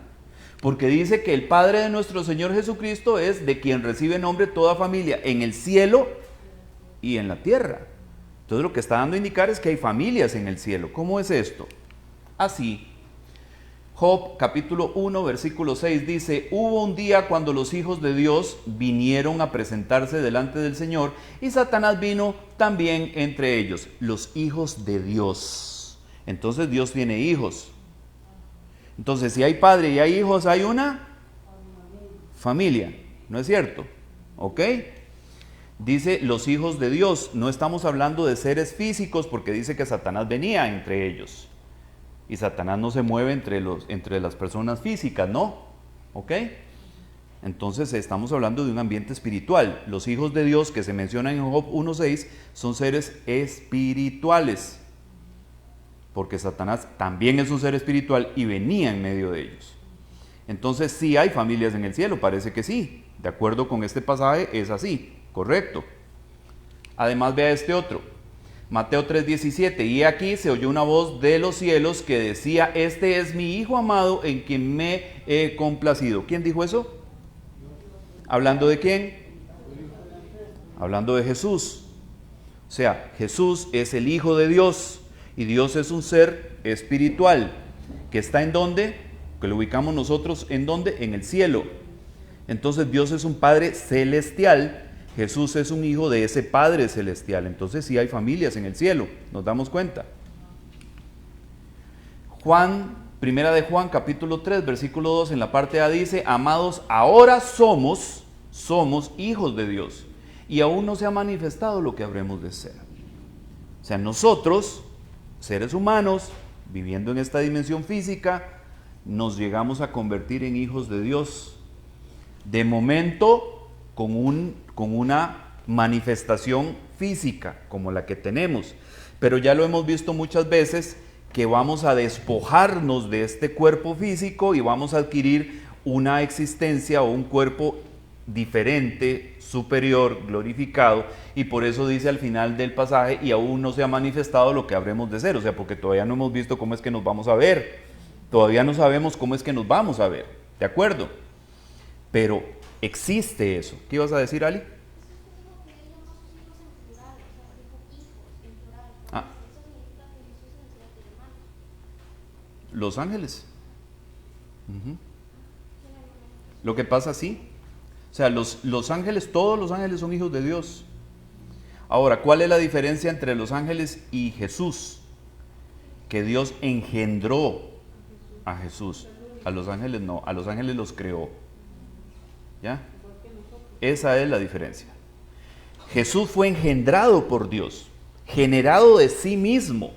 Porque dice que el Padre de nuestro Señor Jesucristo es de quien recibe nombre toda familia en el cielo y en la tierra. Entonces lo que está dando a indicar es que hay familias en el cielo. ¿Cómo es esto? Así, Job capítulo 1 versículo 6 dice: hubo un día cuando los hijos de Dios vinieron a presentarse delante del Señor, y Satanás vino también entre ellos. Los hijos de Dios. Entonces Dios tiene hijos. Entonces si hay padre y hay hijos, hay una familia, ¿no es cierto? ¿Ok? Dice los hijos de Dios. No estamos hablando de seres físicos, porque dice que Satanás venía entre ellos. Y Satanás no se mueve entre las personas físicas, ¿no? ¿Ok? Entonces estamos hablando de un ambiente espiritual. Los hijos de Dios que se mencionan en Job 1.6 son seres espirituales, porque Satanás también es un ser espiritual y venía en medio de ellos. Entonces sí hay familias en el cielo, parece que sí. De acuerdo con este pasaje es así, correcto. Además vea este otro. Mateo 3:17, y aquí se oyó una voz de los cielos que decía: este es mi Hijo amado en quien me he complacido. ¿Quién dijo eso? ¿Hablando de quién? Hablando de Jesús. O sea, Jesús es el Hijo de Dios, y Dios es un ser espiritual, que está ¿en dónde? Que lo ubicamos nosotros ¿en dónde? En el cielo. Entonces Dios es un Padre celestial. Jesús es un hijo de ese Padre celestial. Entonces sí hay familias en el cielo, nos damos cuenta. Primera de Juan capítulo 3 versículo 2 en la parte A dice: amados, ahora somos hijos de Dios, y aún no se ha manifestado lo que habremos de ser. O sea, nosotros, seres humanos, viviendo en esta dimensión física, nos llegamos a convertir en hijos de Dios. De momento, con una manifestación física como la que tenemos, pero ya lo hemos visto muchas veces, que vamos a despojarnos de este cuerpo físico y vamos a adquirir una existencia o un cuerpo diferente, superior, glorificado, y por eso dice al final del pasaje: y aún no se ha manifestado lo que habremos de ser. O sea, porque todavía no hemos visto cómo es que nos vamos a ver, todavía no sabemos cómo es que nos vamos a ver, ¿de acuerdo? Pero existe eso. ¿Qué ibas a decir, Ali? Los ángeles. Lo que pasa, sí, O sea, los ángeles, todos los ángeles son hijos de Dios. Ahora, ¿cuál es la diferencia entre los ángeles y Jesús? Que Dios engendró a Jesús. A los ángeles no, a los ángeles los creó. ¿Ya? Esa es la diferencia. Jesús fue engendrado por Dios, generado de sí mismo.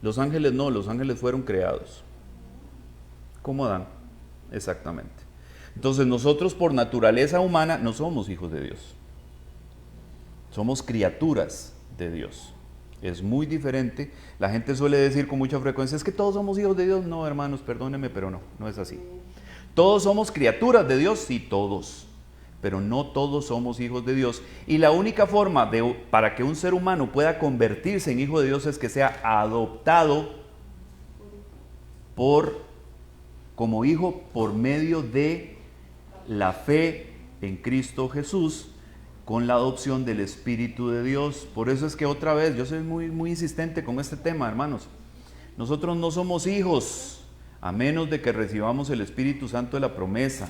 Los ángeles no, los ángeles fueron creados. ¿Cómo Adán? Exactamente. Entonces nosotros por naturaleza humana no somos hijos de Dios. Somos criaturas de Dios. Es muy diferente. La gente suele decir con mucha frecuencia, es que todos somos hijos de Dios. No, hermanos, perdónenme, pero no, no es así. Todos somos criaturas de Dios, sí, todos. Pero no todos somos hijos de Dios. Y la única forma para que un ser humano pueda convertirse en hijo de Dios es que sea adoptado como hijo por medio de la fe en Cristo Jesús, con la adopción del Espíritu de Dios. Por eso es que otra vez, yo soy muy insistente con este tema, hermanos. Nosotros no somos hijos, a menos de que recibamos el Espíritu Santo de la promesa.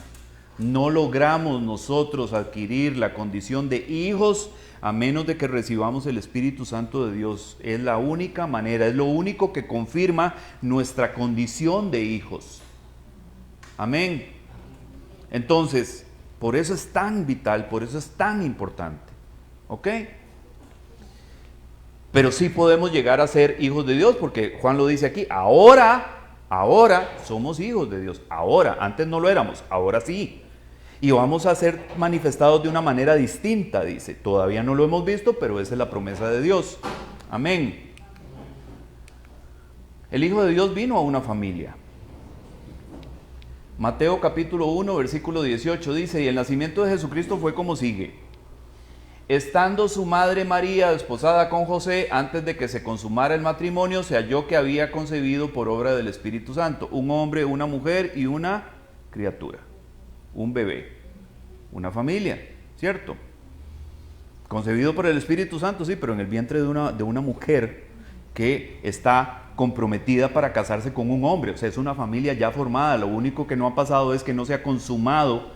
No logramos nosotros adquirir la condición de hijos, a menos de que recibamos el Espíritu Santo de Dios. Es la única manera, es lo único que confirma nuestra condición de hijos. Amén. Entonces, por eso es tan vital, por eso es tan importante. ¿Ok? Pero sí podemos llegar a ser hijos de Dios, porque Juan lo dice aquí, ahora somos hijos de Dios. Ahora, antes no lo éramos, ahora sí. Y vamos a ser manifestados de una manera distinta, dice. Todavía no lo hemos visto, pero esa es la promesa de Dios. Amén. El Hijo de Dios vino a una familia. Mateo capítulo 1, versículo 18 dice, y el nacimiento de Jesucristo fue como sigue. Estando su madre María desposada con José, antes de que se consumara el matrimonio, se halló que había concebido por obra del Espíritu Santo, un hombre, una mujer y una criatura, un bebé, una familia, ¿cierto? Concebido por el Espíritu Santo, sí, pero en el vientre de una mujer que está comprometida para casarse con un hombre. O sea, es una familia ya formada. Lo único que no ha pasado es que no se ha consumado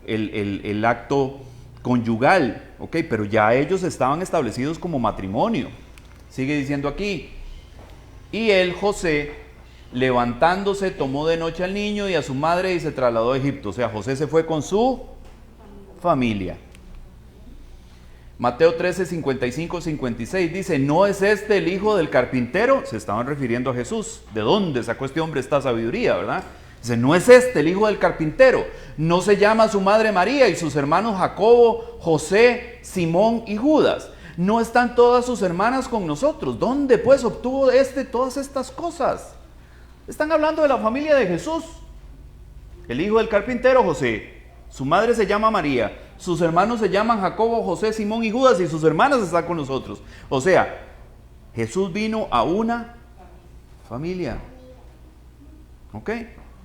el acto conyugal, ¿ok? Pero ya ellos estaban establecidos como matrimonio. Sigue diciendo aquí, y él, José, levantándose, tomó de noche al niño y a su madre y se trasladó a Egipto. O sea, José se fue con su familia. Mateo 13, 55, 56 dice, ¿no es este el hijo del carpintero? Se estaban refiriendo a Jesús. ¿De dónde sacó este hombre esta sabiduría, verdad? Dice, ¿no es este el hijo del carpintero? ¿No se llama su madre María y sus hermanos Jacobo, José, Simón y Judas? ¿No están todas sus hermanas con nosotros? ¿Dónde pues obtuvo todas estas cosas? Están hablando de la familia de Jesús. El hijo del carpintero, José. Su madre se llama María. Sus hermanos se llaman Jacobo, José, Simón y Judas, y sus hermanas están con nosotros. O sea, Jesús vino a una familia. ¿Ok?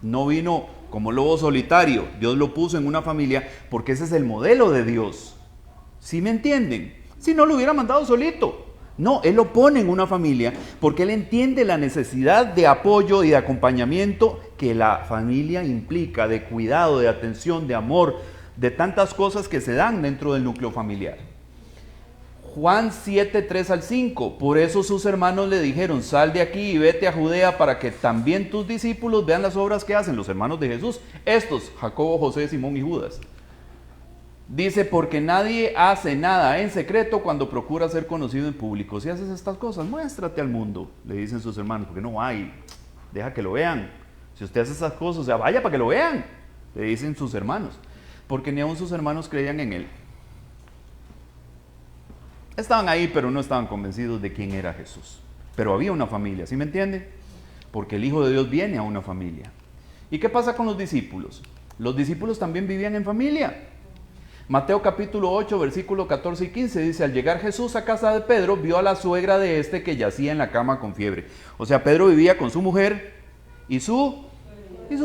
No vino como lobo solitario. Dios lo puso en una familia porque ese es el modelo de Dios. ¿Sí me entienden? Si no, lo hubiera mandado solito. No, Él lo pone en una familia porque Él entiende la necesidad de apoyo y de acompañamiento que la familia implica, de cuidado, de atención, de amor, de tantas cosas que se dan dentro del núcleo familiar. Juan 7, 3 al 5, por eso sus hermanos le dijeron, sal de aquí y vete a Judea para que también tus discípulos vean las obras que hacen los hermanos de Jesús, estos, Jacobo, José, Simón y Judas. Dice, porque nadie hace nada en secreto cuando procura ser conocido en público. Si haces estas cosas, muéstrate al mundo, le dicen sus hermanos, porque no hay, deja que lo vean. Si usted hace esas cosas, o sea, vaya para que lo vean, le dicen sus hermanos, porque ni aun sus hermanos creían en él. Estaban ahí, pero no estaban convencidos de quién era Jesús. Pero había una familia, ¿sí me entiende? Porque el Hijo de Dios viene a una familia. ¿Y qué pasa con los discípulos? Los discípulos también vivían en familia. Mateo capítulo 8, versículo 14 y 15 dice, al llegar Jesús a casa de Pedro, vio a la suegra de este que yacía en la cama con fiebre. O sea, Pedro vivía con su mujer y su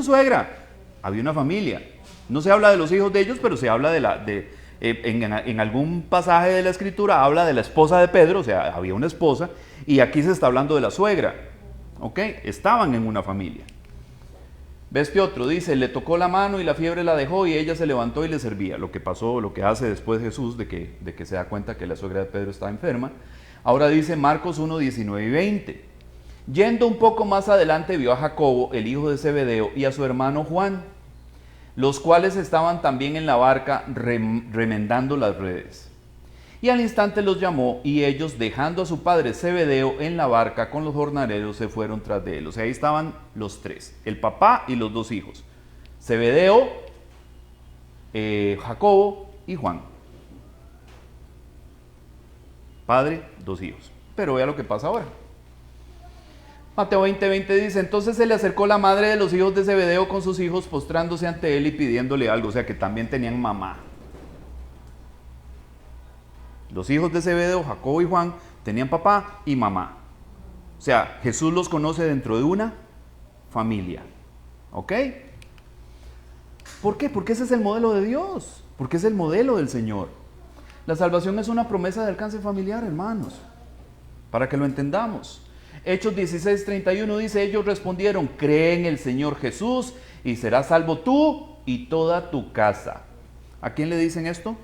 suegra. Había una familia. No se habla de los hijos de ellos, pero se habla en algún pasaje de la Escritura, habla de la esposa de Pedro, o sea, había una esposa, y aquí se está hablando de la suegra. ¿Ok? Estaban en una familia. Ves Piotro, dice, le tocó la mano y la fiebre la dejó y ella se levantó y le servía. Lo que pasó, lo que hace después Jesús de que se da cuenta que la suegra de Pedro está enferma. Ahora dice Marcos 1, 19 y 20. Yendo un poco más adelante vio a Jacobo, el hijo de Zebedeo, y a su hermano Juan, los cuales estaban también en la barca remendando las redes. Y al instante los llamó, y ellos, dejando a su padre Zebedeo en la barca con los jornaleros, se fueron tras de él. O sea, ahí estaban los tres, el papá y los dos hijos. Zebedeo, Jacobo y Juan. Padre, dos hijos. Pero vea lo que pasa ahora. Mateo 20:20 dice, entonces se le acercó la madre de los hijos de Zebedeo con sus hijos, postrándose ante él y pidiéndole algo. O sea, que también tenían mamá. Los hijos de Zebedeo, Jacobo y Juan, tenían papá y mamá. O sea, Jesús los conoce dentro de una familia. ¿Ok? ¿Por qué? Porque ese es el modelo de Dios. Porque es el modelo del Señor. La salvación es una promesa de alcance familiar, hermanos. Para que lo entendamos. Hechos 16:31 dice, ellos respondieron, cree en el Señor Jesús y serás salvo tú y toda tu casa. ¿A quién le dicen esto?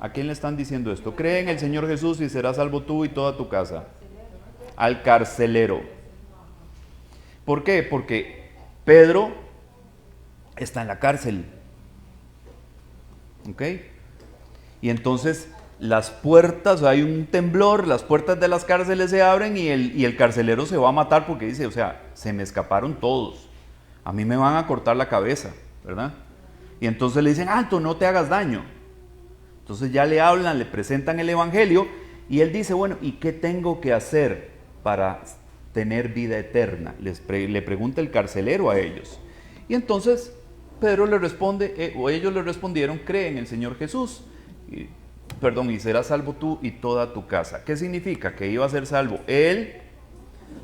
¿A quién le están diciendo esto? Cree en el Señor Jesús y serás salvo tú y toda tu casa. Al carcelero. ¿Por qué? Porque Pedro está en la cárcel. ¿Ok? Y entonces las puertas, hay un temblor, las puertas de las cárceles se abren y el carcelero se va a matar porque dice, o sea, se me escaparon todos. A mí me van a cortar la cabeza, ¿verdad? Y entonces le dicen, alto, no te hagas daño. Entonces ya le hablan, le presentan el evangelio y él dice, bueno, ¿y qué tengo que hacer para tener vida eterna? Le pregunta el carcelero a ellos. Y entonces Pedro le responde, o ellos le respondieron, cree en el Señor Jesús. Y serás salvo tú y toda tu casa. ¿Qué significa? Que iba a ser salvo él,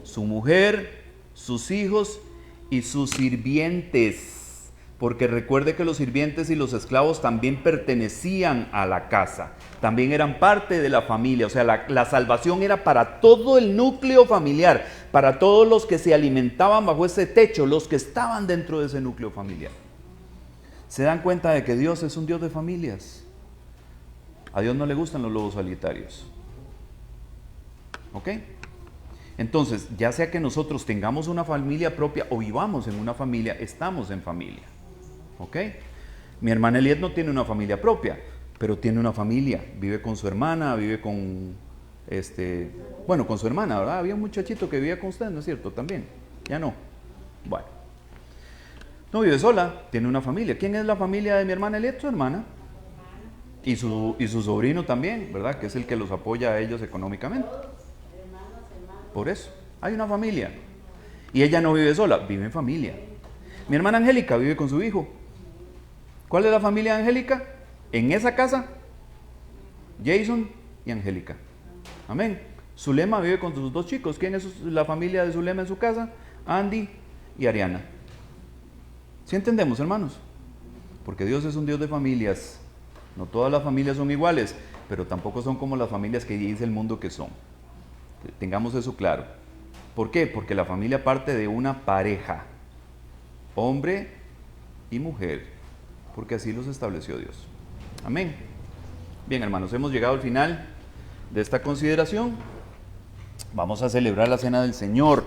su mujer, sus hijos y sus sirvientes. Porque recuerde que los sirvientes y los esclavos también pertenecían a la casa, también eran parte de la familia. O sea, la salvación era para todo el núcleo familiar, para todos los que se alimentaban bajo ese techo, los que estaban dentro de ese núcleo familiar. ¿Se dan cuenta de que Dios es un Dios de familias? A Dios no le gustan los lobos solitarios. ¿Ok? Entonces, ya sea que nosotros tengamos una familia propia o vivamos en una familia, estamos en familia. ¿Ok? Mi hermana Eliet no tiene una familia propia, pero tiene una familia. Vive con su hermana, vive con, con su hermana, ¿verdad? Había un muchachito que vivía con usted, ¿no es cierto? También. Ya no. Bueno. No vive sola, tiene una familia. ¿Quién es la familia de mi hermana Eliet? Su hermana. Y su sobrino también, ¿verdad? Que es el que los apoya a ellos económicamente. Por eso, hay una familia. Y ella no vive sola, vive en familia. Mi hermana Angélica vive con su hijo. ¿Cuál es la familia de Angélica? En esa casa, Jason y Angélica. Amén. Zulema vive con sus dos chicos. ¿Quién es la familia de Zulema en su casa? Andy y Ariana. ¿Sí entendemos, hermanos? Porque Dios es un Dios de familias. No todas las familias son iguales, pero tampoco son como las familias que dice el mundo que son. Tengamos eso claro. ¿Por qué? Porque la familia parte de una pareja, hombre y mujer, porque así los estableció Dios. Amén. Bien, hermanos, hemos llegado al final de esta consideración. Vamos a celebrar la Cena del Señor.